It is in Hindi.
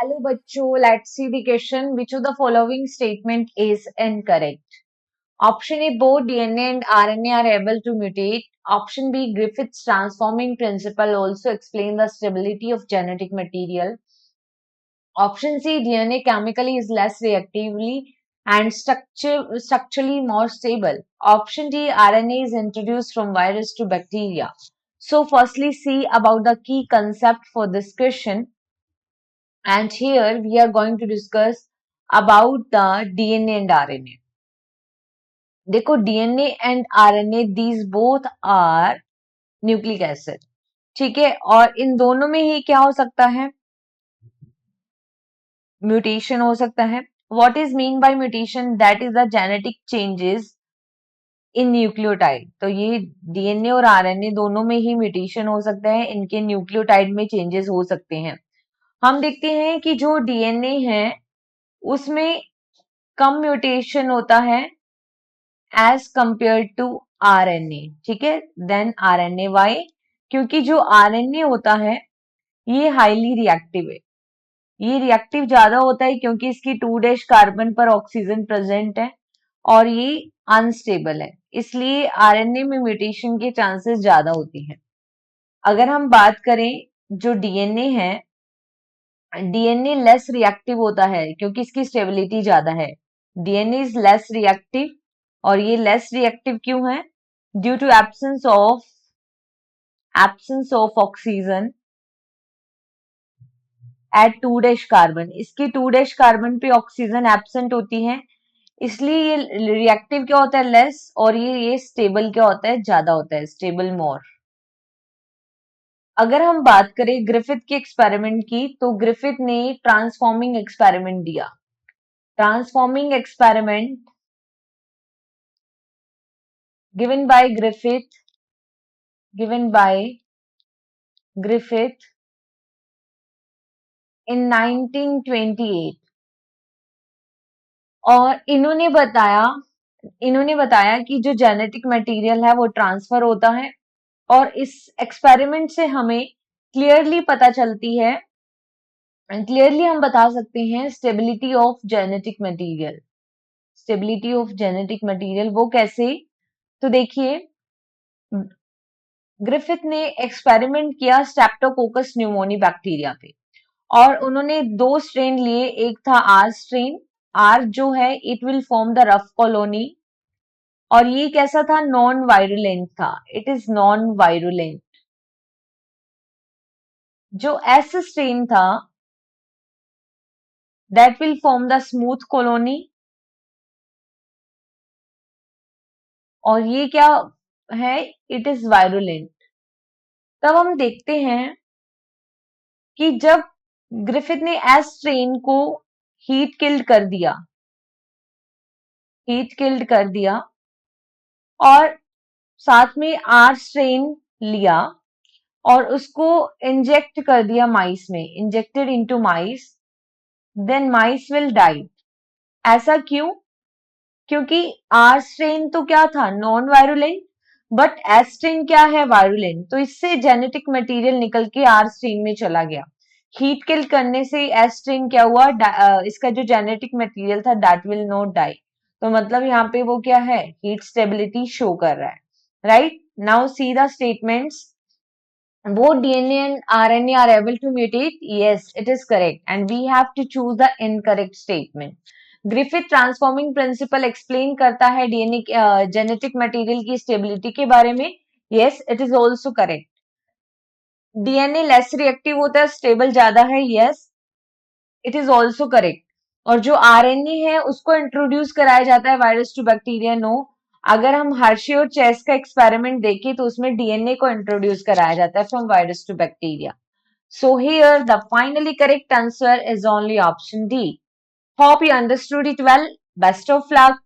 Hello बच्चों, let's see the question. Which of the following statement is incorrect? Option A, both DNA and RNA are able to mutate. Option B, Griffith's transforming principle also explain the stability of genetic material. Option C, DNA chemically is less reactively and structurally more stable. Option D, RNA is introduced from virus to bacteria. So firstly, see about the key concept for this question. And here we are going to discuss about the DNA and RNA. देखो DNA and RNA these both are nucleic acid, ठीक है, और इन दोनों में ही क्या हो सकता है, म्यूटेशन हो सकता है. What is mean by mutation? That is the genetic changes in nucleotide. तो ये डीएनए और आरएनए दोनों में ही म्यूटेशन हो सकता है, इनके न्यूक्लियोटाइड में चेंजेस हो सकते हैं. हम देखते हैं कि जो डीएनए है उसमें कम म्यूटेशन होता है एज कंपेयर टू आरएनए, ठीक है, देन आरएनए. वाई? क्योंकि जो आरएनए होता है ये हाईली रिएक्टिव है. ये रिएक्टिव ज्यादा होता है क्योंकि इसकी 2' कार्बन पर ऑक्सीजन प्रेजेंट है और ये अनस्टेबल है, इसलिए आरएनए में म्यूटेशन के चांसेस ज्यादा होती हैं. अगर हम बात करें जो डीएनए है, डीएनए लेस रिएक्टिव होता है क्योंकि इसकी स्टेबिलिटी ज्यादा है. डीएनए इज लेस रिएक्टिव, और ये लेस रिएक्टिव क्यों है? Due to absence of oxygen at 2' carbon. इसकी 2' कार्बन पे ऑक्सीजन एब्सेंट होती है, इसलिए ये रिएक्टिव क्या होता है, लेस, और ये स्टेबल क्या होता है, ज्यादा होता है, स्टेबल मोर. अगर हम बात करें ग्रिफिथ के एक्सपेरिमेंट की, तो ग्रिफिथ ने ट्रांसफॉर्मिंग एक्सपेरिमेंट दिया. Transforming experiment given by Griffith in 1928. और इन्होंने बताया कि जो जेनेटिक मटेरियल है वो ट्रांसफर होता है, और इस एक्सपेरिमेंट से हमें क्लियरली हम बता सकते हैं stability of genetic material. Stability of genetic material वो कैसे? तो देखिए, ग्रिफिथ ने एक्सपेरिमेंट किया स्ट्रेप्टोकोकस न्यूमोनी बैक्टीरिया पे, और उन्होंने 2 स्ट्रेन लिए. एक था आर स्ट्रेन. आर जो है it will form the rough colony, और ये कैसा था, नॉन वायरुलेंट था. It is non virulent. जो एस स्ट्रेन था that will form the smooth colony, और ये क्या है, इट इज वायरुलेंट. तब हम देखते हैं कि जब ग्रिफिथ ने एस स्ट्रेन को हीट किल्ड कर दिया और साथ में आर स्ट्रेन लिया और उसको इंजेक्ट कर दिया माइस में, injected into mice, then mice will die. ऐसा क्यों? क्योंकि आर स्ट्रेन तो क्या था, non virulent, but S strain क्या है, वायरुलेंट. तो इससे जेनेटिक मटेरियल निकल के आर स्ट्रेन में चला गया. हीट किल करने से एस स्ट्रेन क्या हुआ, इसका जो जेनेटिक मटेरियल था दैट विल नॉट डाई. तो मतलब यहाँ पे वो क्या है, हीट स्टेबिलिटी शो कर रहा है. Right now see the statements. Both DNA and RNA are able to mutate. Yes, it is correct. And we have to choose the incorrect statement. Griffith transforming principle explain करता है डीएनए जेनेटिक मटेरियल की स्टेबिलिटी के बारे में. Yes, it is also correct. DNA less reactive होता है, स्टेबल ज्यादा है. Yes, it is also correct. और जो आरएनए है उसको इंट्रोड्यूस कराया जाता है वायरस टू बैक्टीरिया. नो. अगर हम हर्शी और चेस का एक्सपेरिमेंट देखें तो उसमें डीएनए को इंट्रोड्यूस कराया जाता है from virus to bacteria. So here the finally correct answer is only option D. Hope you understood it well. Best of luck.